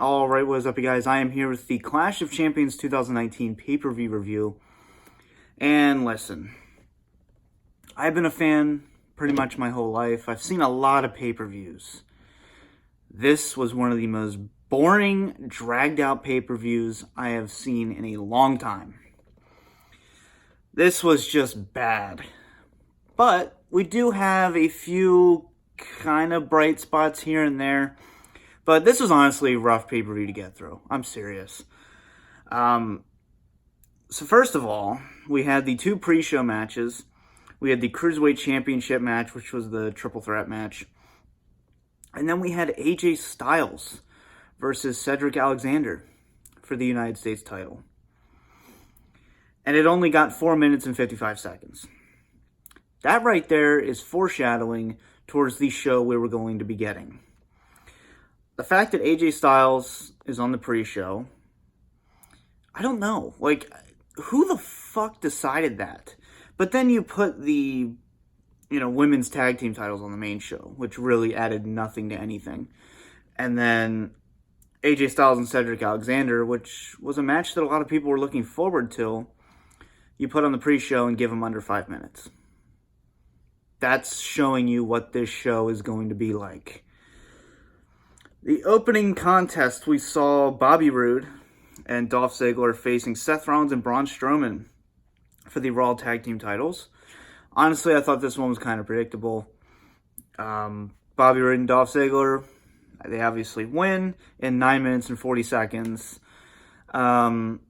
Alright, what is up, you guys? I am here with the Clash of Champions 2019 pay-per-view review. And listen, I've been a fan pretty much my whole life. I've seen a lot of pay-per-views. This was one of the most boring, dragged-out pay-per-views I have seen in a long time. This was just bad. But we do have a few kind of bright spots here and there. But this was honestly a rough pay-per-view to get through. I'm serious. So first of all, we had the two pre-show matches. We had the Cruiserweight Championship match, which was the triple threat match. And then we had AJ Styles versus Cedric Alexander for the United States title. And it only got 4 minutes and 55 seconds. That right there is foreshadowing towards the show we were going to be getting. The fact that AJ Styles is on the pre-show, I don't know. Like, who the fuck decided that? But then you put the, women's tag team titles on the main show, which really added nothing to anything. And then AJ Styles and Cedric Alexander, which was a match that a lot of people were looking forward to, you put on the pre-show and give them under 5 minutes. That's showing you what this show is going to be like. The opening contest, we saw Bobby Roode and Dolph Ziggler facing Seth Rollins and Braun Strowman for the Raw Tag Team titles. Honestly, I thought this one was kind of predictable. Bobby Roode and Dolph Ziggler, they obviously win in 9 minutes and 40 seconds. Not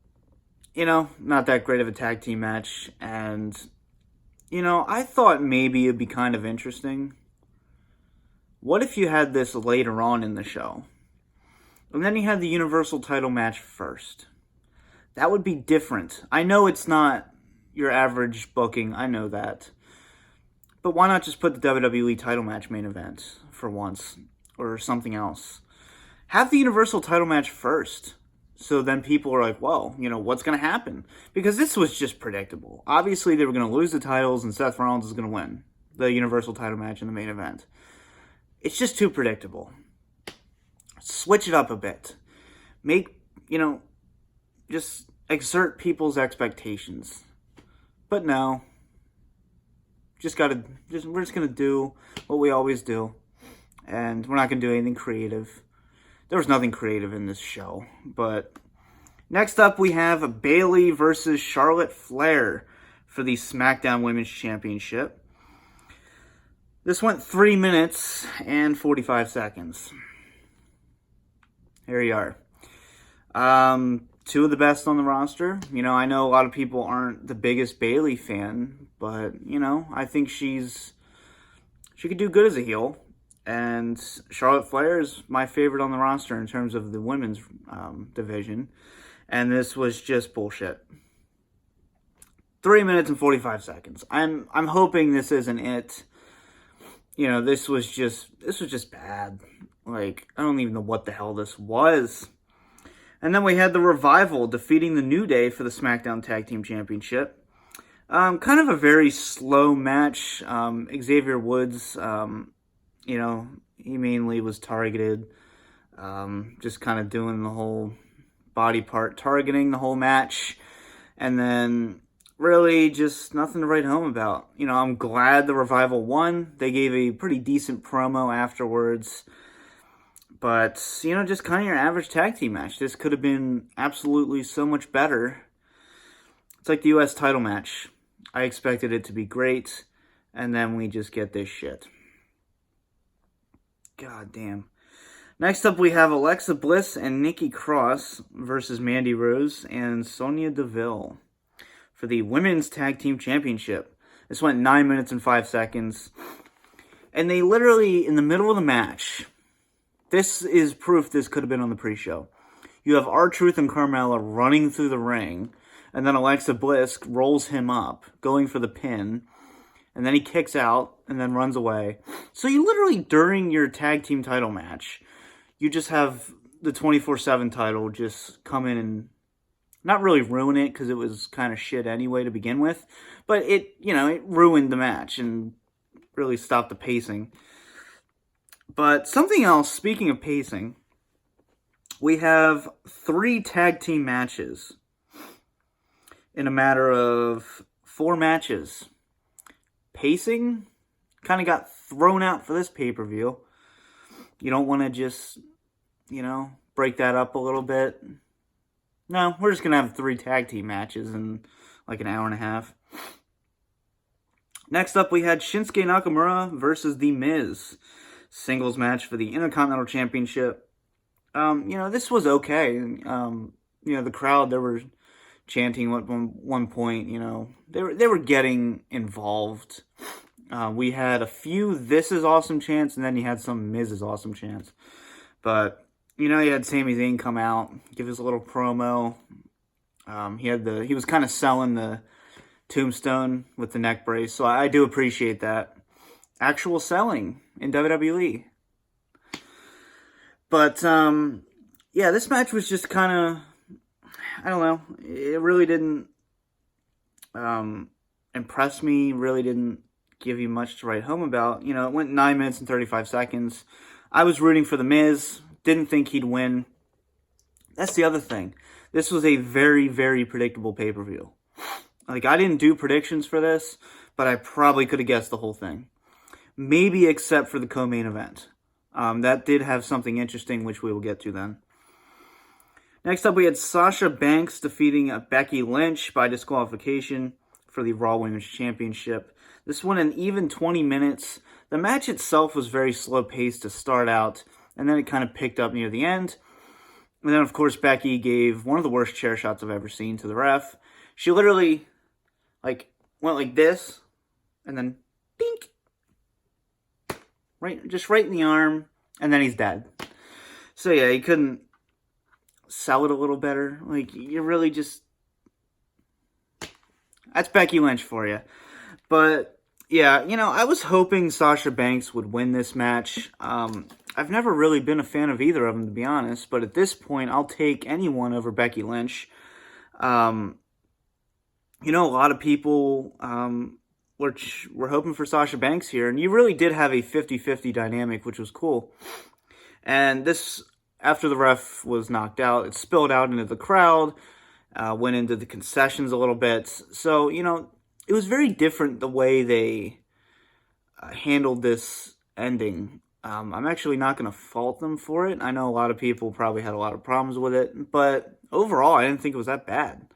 that great of a tag team match. And, I thought maybe it'd be kind of interesting. What if you had this later on in the show? And then you had the Universal title match first. That would be different. I know it's not your average booking. I know that. But why not just put the WWE title match main event for once? Or something else. Have the Universal title match first. So then people are like, well, what's going to happen? Because this was just predictable. Obviously, they were going to lose the titles and Seth Rollins is going to win the Universal title match in the main event. It's just too predictable. Switch it up a bit. Make, just exert people's expectations. But no. We're just going to do what we always do. And we're not going to do anything creative. There was nothing creative in this show. But next up we have Bayley versus Charlotte Flair for the SmackDown Women's Championship. This went 3 minutes and 45 seconds. Here you are. Two of the best on the roster. I know a lot of people aren't the biggest Bayley fan, but, I think she could do good as a heel. And Charlotte Flair is my favorite on the roster in terms of the women's division. And this was just bullshit. 3 minutes and 45 seconds. I'm hoping this isn't it. This was just bad. Like, I don't even know what the hell this was. And then we had the Revival defeating the New Day for the SmackDown Tag Team Championship. Kind of a very slow match. Xavier Woods, he mainly was targeted. Just kind of doing the whole body part targeting the whole match. And then really just nothing to write home about. I'm glad the Revival won. They gave a pretty decent promo afterwards. But, just kind of your average tag team match. This could have been absolutely so much better. It's like the U.S. title match. I expected it to be great. And then we just get this shit. God damn. Next up we have Alexa Bliss and Nikki Cross versus Mandy Rose and Sonya Deville for the Women's Tag Team Championship. This went 9 minutes and 5 seconds. And they literally, in the middle of the match, this is proof this could have been on the pre-show. You have R-Truth and Carmella running through the ring, and then Alexa Bliss rolls him up, going for the pin, and then he kicks out, and then runs away. So you literally, during your tag team title match, you just have the 24/7 title just come in and not really ruin it, because it was kind of shit anyway to begin with, but it ruined the match and really stopped the pacing. But something else, speaking of pacing, we have 3 tag team matches in a matter of 4 matches. Pacing kind of got thrown out for this pay-per-view. You don't want to just, break that up a little bit. No, we're just going to have 3 tag team matches in like an hour and a half. Next up, we had Shinsuke Nakamura versus The Miz. Singles match for the Intercontinental Championship. This was okay. The crowd, they were chanting at one point, they were getting involved. We had a few "This is awesome" chants, and then you had some "Miz is awesome" chants. But, you had Sami Zayn come out, give his little promo. He was kind of selling the tombstone with the neck brace, so I do appreciate that. Actual selling in WWE. But, this match was just kind of, I don't know, it really didn't impress me, really didn't give you much to write home about. It went 9 minutes and 35 seconds. I was rooting for The Miz, didn't think he'd win. That's the other thing. This was a very, very predictable pay-per-view. Like, I didn't do predictions for this, but I probably could have guessed the whole thing. Maybe except for the co-main event. That did have something interesting, which we will get to then. Next up, we had Sasha Banks defeating Becky Lynch by disqualification for the Raw Women's Championship. This went an even 20 minutes. The match itself was very slow-paced to start out, and then it kind of picked up near the end. And then, of course, Becky gave one of the worst chair shots I've ever seen to the ref. She literally, went like this, and then, dink! Right in the arm, and then he's dead. So yeah, he couldn't sell it a little better. You really just... That's Becky Lynch for you. But, yeah, I was hoping Sasha Banks would win this match. I've never really been a fan of either of them, to be honest. But at this point, I'll take anyone over Becky Lynch. A lot of people... we're hoping for Sasha Banks here, and you really did have a 50-50 dynamic, which was cool. And this, after the ref was knocked out, it spilled out into the crowd, went into the concessions a little bit. So, it was very different the way they handled this ending. I'm actually not going to fault them for it. I know a lot of people probably had a lot of problems with it, but overall, I didn't think it was that bad.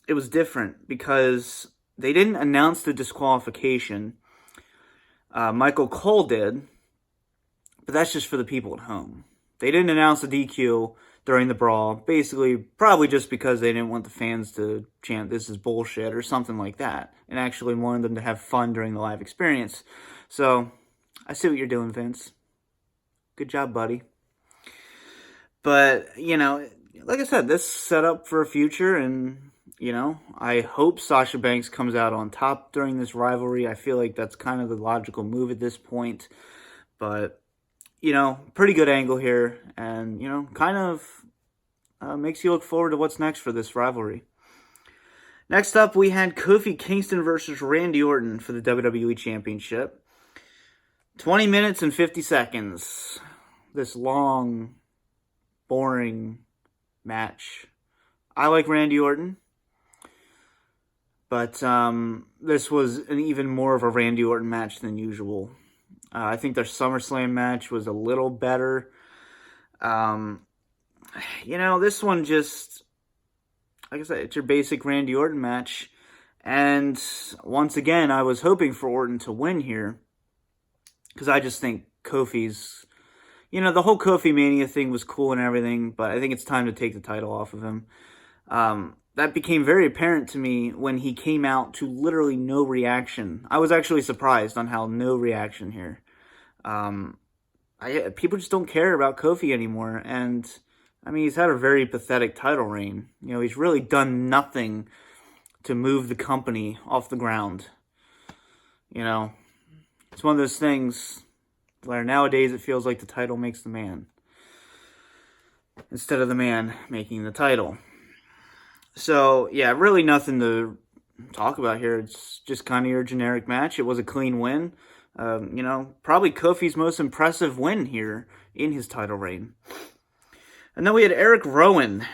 It was different because... they didn't announce the disqualification. Michael Cole did, but that's just for the people at home. They didn't announce the DQ during the brawl, basically probably just because they didn't want the fans to chant "this is bullshit" or something like that, and actually wanted them to have fun during the live experience. So, I see what you're doing, Vince. Good job, buddy. But, like I said, this set up for a future, and... I hope Sasha Banks comes out on top during this rivalry. I feel like that's kind of the logical move at this point. But, pretty good angle here. And, kind of makes you look forward to what's next for this rivalry. Next up, we had Kofi Kingston versus Randy Orton for the WWE Championship. 20 minutes and 50 seconds. This long, boring match. I like Randy Orton. But this was an even more of a Randy Orton match than usual. I think their SummerSlam match was a little better. This one just, like I said, it's your basic Randy Orton match. And once again, I was hoping for Orton to win here. Because I just think Kofi's, the whole Kofi Mania thing was cool and everything. But I think it's time to take the title off of him. That became very apparent to me when he came out to literally no reaction. I was actually surprised on how no reaction here. People just don't care about Kofi anymore. And, he's had a very pathetic title reign. He's really done nothing to move the company off the ground. It's one of those things where nowadays it feels like the title makes the man, instead of the man making the title. So, yeah, really nothing to talk about here. It's just kind of your generic match. It was a clean win. Probably Kofi's most impressive win here in his title reign. And then we had Eric Rowan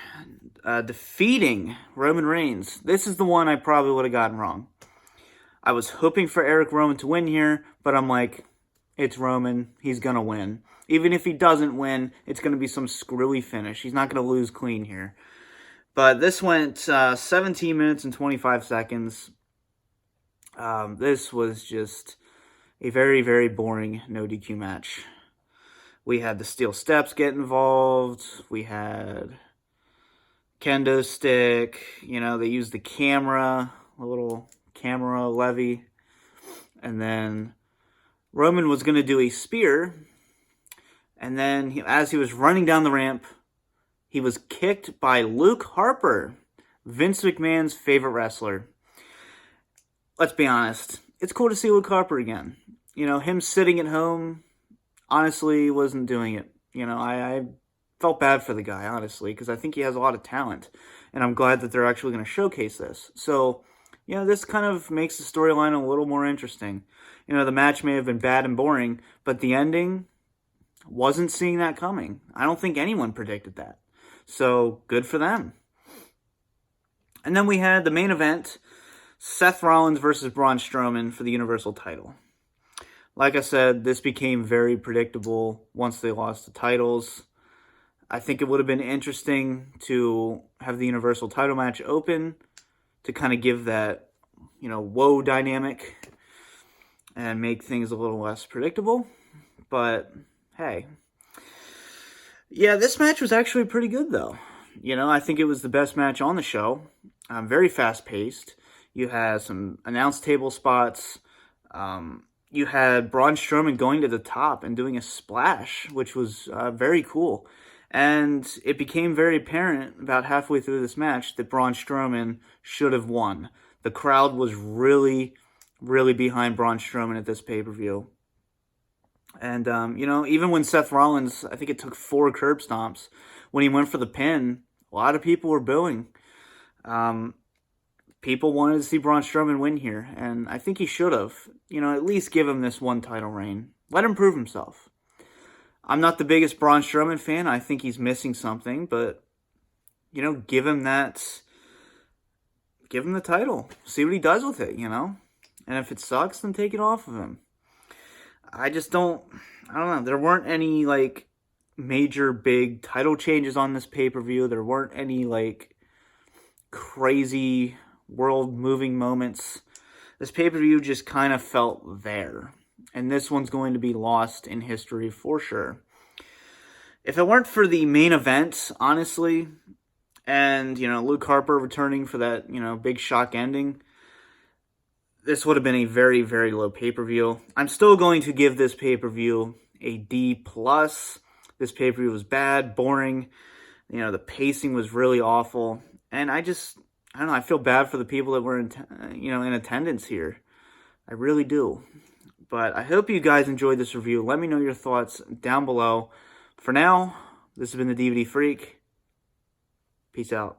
defeating Roman Reigns. This is the one I probably would have gotten wrong. I was hoping for Eric Rowan to win here, but I'm like, it's Roman. He's going to win. Even if he doesn't win, it's going to be some screwy finish. He's not going to lose clean here. But this went 17 minutes and 25 seconds. This was just a very, very boring no DQ match. We had the steel steps get involved. We had kendo stick. You know, they used the camera, a little camera levy. And then Roman was going to do a spear. And then as he was running down the ramp, he was kicked by Luke Harper, Vince McMahon's favorite wrestler. Let's be honest. It's cool to see Luke Harper again. You know, him sitting at home, honestly, wasn't doing it. You know, I felt bad for the guy, honestly, because I think he has a lot of talent. And I'm glad that they're actually going to showcase this. So, you know, this kind of makes the storyline a little more interesting. You know, the match may have been bad and boring, but the ending wasn't seeing that coming. I don't think anyone predicted that. So, good for them. And then we had the main event, Seth Rollins versus Braun Strowman for the Universal title. Like I said, this became very predictable once they lost the titles. I think it would have been interesting to have the Universal title match open to kind of give that, you know, woe dynamic and make things a little less predictable. But, hey. Yeah, this match was actually pretty good, though. You know, I think it was the best match on the show. Very fast-paced. You had some announce table spots. You had Braun Strowman going to the top and doing a splash, which was very cool. And it became very apparent about halfway through this match that Braun Strowman should have won. The crowd was really, really behind Braun Strowman at this pay-per-view. And, you know, even when Seth Rollins, I think it took 4 curb stomps, when he went for the pin, a lot of people were booing. People wanted to see Braun Strowman win here, and I think he should have. You know, at least give him this one title reign. Let him prove himself. I'm not the biggest Braun Strowman fan. I think he's missing something, but, you know, give him that. Give him the title. See what he does with it, you know? And if it sucks, then take it off of him. I don't know. There weren't any, like, major big title changes on this pay-per-view. There weren't any, like, crazy world-moving moments. This pay-per-view just kind of felt there. And this one's going to be lost in history for sure. If it weren't for the main event, honestly, and, you know, Luke Harper returning for that, you know, big shock ending, this would have been a very, very low pay-per-view. I'm still going to give this pay-per-view a D+. This pay-per-view was bad, boring. You know, the pacing was really awful. And I don't know, I feel bad for the people that were in attendance here. I really do. But I hope you guys enjoyed this review. Let me know your thoughts down below. For now, this has been the DVD Freak. Peace out.